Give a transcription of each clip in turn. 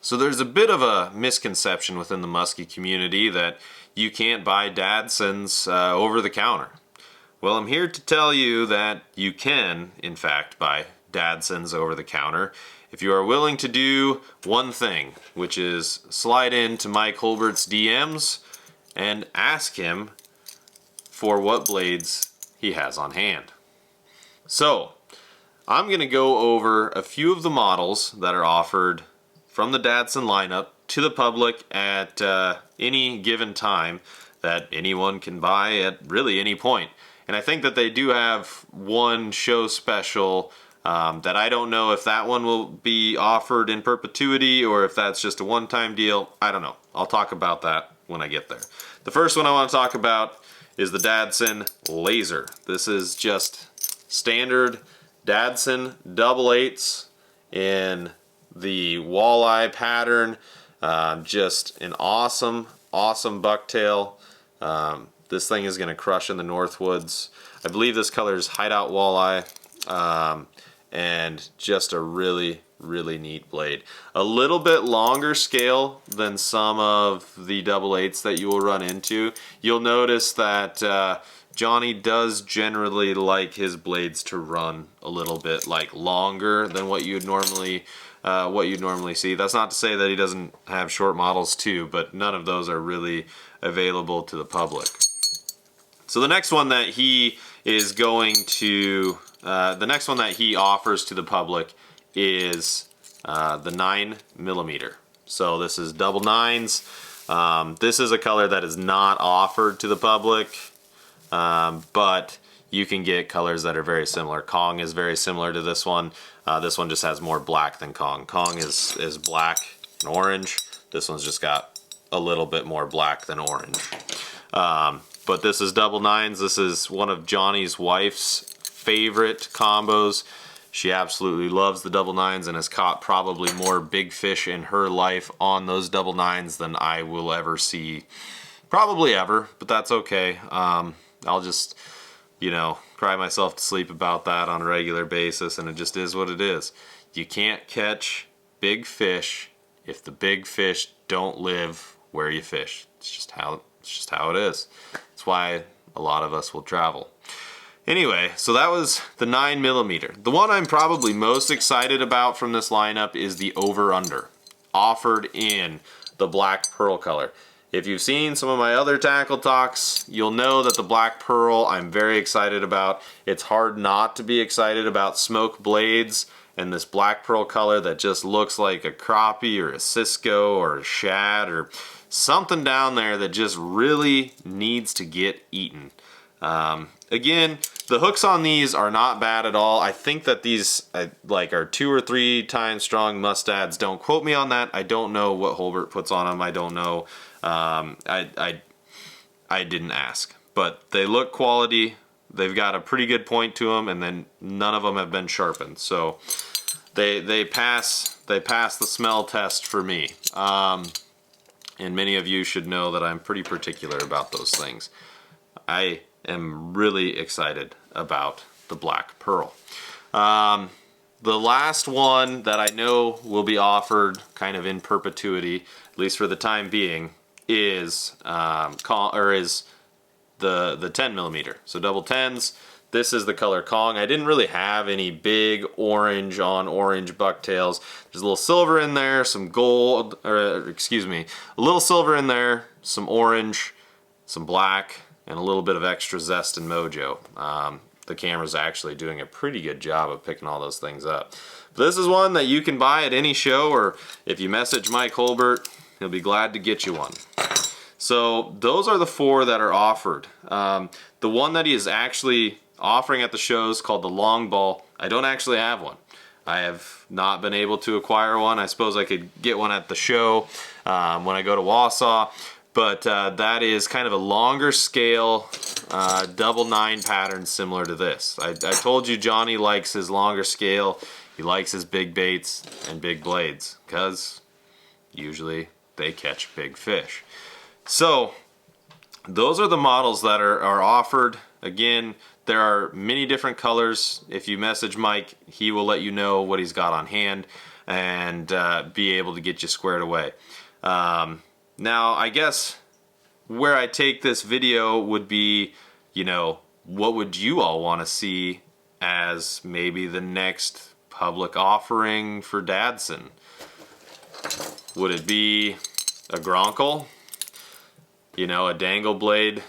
So there's a bit of a misconception within the musky community that you can't buy Dadsons over the counter. Well, I'm here to tell you that you can, in fact, buy Dadsons over the counter if you are willing to do one thing, which is slide into Mike Holbert's DMs and ask him for what blades he has on hand. So, I'm going to go over a few of the models that are offered from the Dadson lineup to the public at any given time that anyone can buy at really any point. And I think that they do have one show special that I don't know if that one will be offered in perpetuity or if that's just a one-time deal. I don't know. I'll talk about that when I get there. The first one I want to talk about is the Dadson Laser. This is just standard Dadson double eights in the walleye pattern. Just an awesome bucktail. This thing is going to crush in the Northwoods. I believe this color is Hideout Walleye, and just a really neat blade. A little bit longer scale than some of the double eights that you will run into. You'll notice that Johnny does generally like his blades to run a little bit like longer than what you'd normally see. That's not to say that he doesn't have short models too, but none of those are really available to the public. So the next one that he is going to, the next one that he offers to the public is the 9mm. So this is double nines. This is a color that is not offered to the public, but you can get colors that are very similar. Kong is very similar to this one. This one just has more black than Kong. Kong is black and orange. This one's just got a little bit more black than orange. But this is double nines. This is one of Johnny's wife's favorite combos. She absolutely loves the double nines and has caught probably more big fish in her life on those double nines than I will ever see, probably ever, but that's okay. I'll just, cry myself to sleep about that on a regular basis, and it just is what it is. You can't catch big fish if the big fish don't live where you fish. It's just how it is. That's why a lot of us will travel. Anyway, so that was the 9mm. The one I'm probably most excited about from this lineup is the over-under, offered in the black pearl color. If you've seen some of my other tackle talks, you'll know that the black pearl I'm very excited about. It's hard not to be excited about smoke blades and this black pearl color that just looks like a crappie or a Cisco or a shad or something down there that just really needs to get eaten. Again, the hooks on these are not bad at all. I think that these are 2 or 3 times strong mustads. Don't quote me on that. I don't know what Holbert puts on them. I don't know. I didn't ask, but they look quality. They've got a pretty good point to them, and then none of them have been sharpened. So they pass the smell test for me. And many of you should know that I'm pretty particular about those things. I am really excited about the black pearl. The last one that I know will be offered kind of in perpetuity, at least for the time being, is the 10mm. So double 10s. This is the color Kong. I didn't really have any big orange on orange bucktails. There's a little silver in there, some gold, or excuse me, a little silver in there, some orange, some black, and a little bit of extra zest and mojo. The camera's actually doing a pretty good job of picking all those things up. But this is one that you can buy at any show, or if you message Mike Holbert, he'll be glad to get you one. So those are the 4 that are offered. The one that he is actually offering at the shows called the long ball. I don't actually have one. I have not been able to acquire one. I suppose I could get one at the show when I go to Wausau. But that is kind of a longer scale double 9 pattern similar to this. I told you Johnny likes his longer scale. He likes his big baits and big blades because usually they catch big fish. So those are the models that are offered. Again, there are many different colors. If you message Mike, he will let you know what he's got on hand. and be able to get you squared away. Now, I guess where I take this video would be, you know, what would you all want to see as maybe the next public offering for Dadson? Would it be a Gronkle? You know, a dangle blade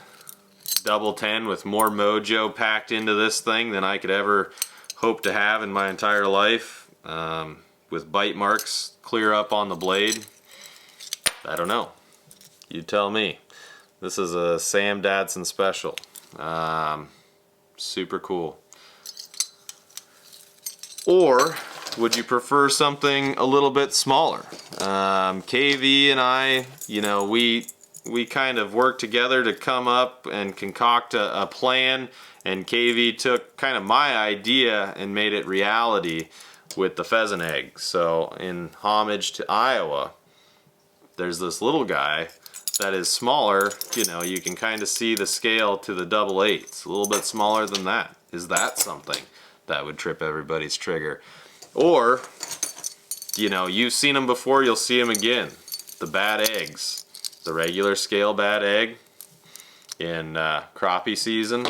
double 10 with more mojo packed into this thing than I could ever hope to have in my entire life, with bite marks clear up on the blade? I don't know. You tell me. This is a Sam Dadson special. Super cool. Or would you prefer something a little bit smaller? KV and I, you know, we kind of worked together to come up and concoct a plan, and KV took kind of my idea and made it reality with the pheasant egg. So in homage to Iowa, there's this little guy that is smaller. You know, you can kind of see the scale to the double eights, a little bit smaller than that. Is that something that would trip everybody's trigger? Or, you know, you've seen them before, you'll see them again. The bad eggs. The regular scale bad egg in crappie season.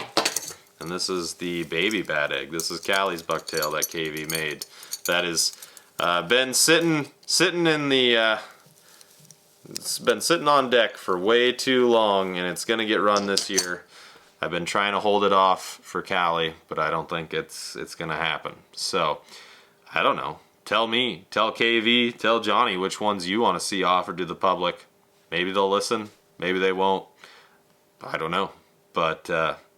And this is the baby bad egg. This is Callie's bucktail that KV made. That has been sitting in the... it's been sitting on deck for way too long, and it's going to get run this year. I've been trying to hold it off for Callie, but I don't think it's going to happen. So, I don't know. Tell me, tell KV, tell Johnny which ones you want to see offered to the public. Maybe they'll listen, maybe they won't. I don't know. But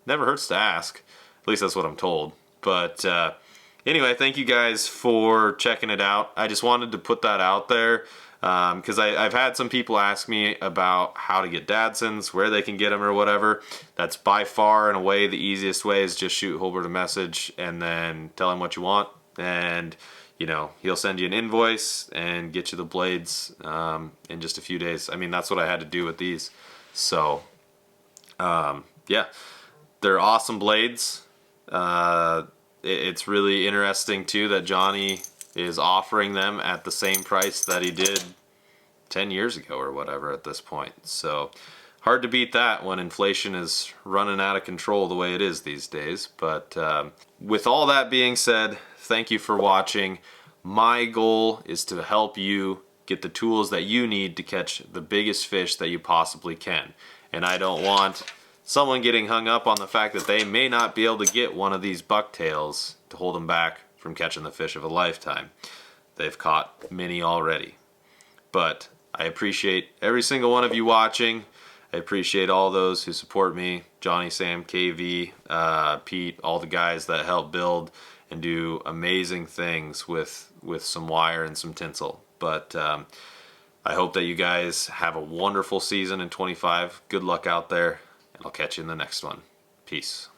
never hurts to ask. At least that's what I'm told. But anyway, thank you guys for checking it out. I just wanted to put that out there. Because I've had some people ask me about how to get Dadsons, where they can get them or whatever. That's by far and away the easiest way, is just shoot Holbert a message and then tell him what you want, and you know, he'll send you an invoice and get you the blades in just a few days. I mean, that's what I had to do with these. So yeah, they're awesome blades. It's really interesting too that Johnny is offering them at the same price that he did 10 years ago or whatever at this point. So hard to beat that when inflation is running out of control the way it is these days. But with all that being said, thank you for watching. My goal is to help you get the tools that you need to catch the biggest fish that you possibly can. And I don't want someone getting hung up on the fact that they may not be able to get one of these bucktails to hold them back from catching the fish of a lifetime. They've caught many already. But I appreciate every single one of you watching. I appreciate all those who support me. Johnny, Sam, KV, Pete, all the guys that help build and do amazing things with some wire and some tinsel. But I hope that you guys have a wonderful season in 25. Good luck out there, and I'll catch you in the next one. Peace.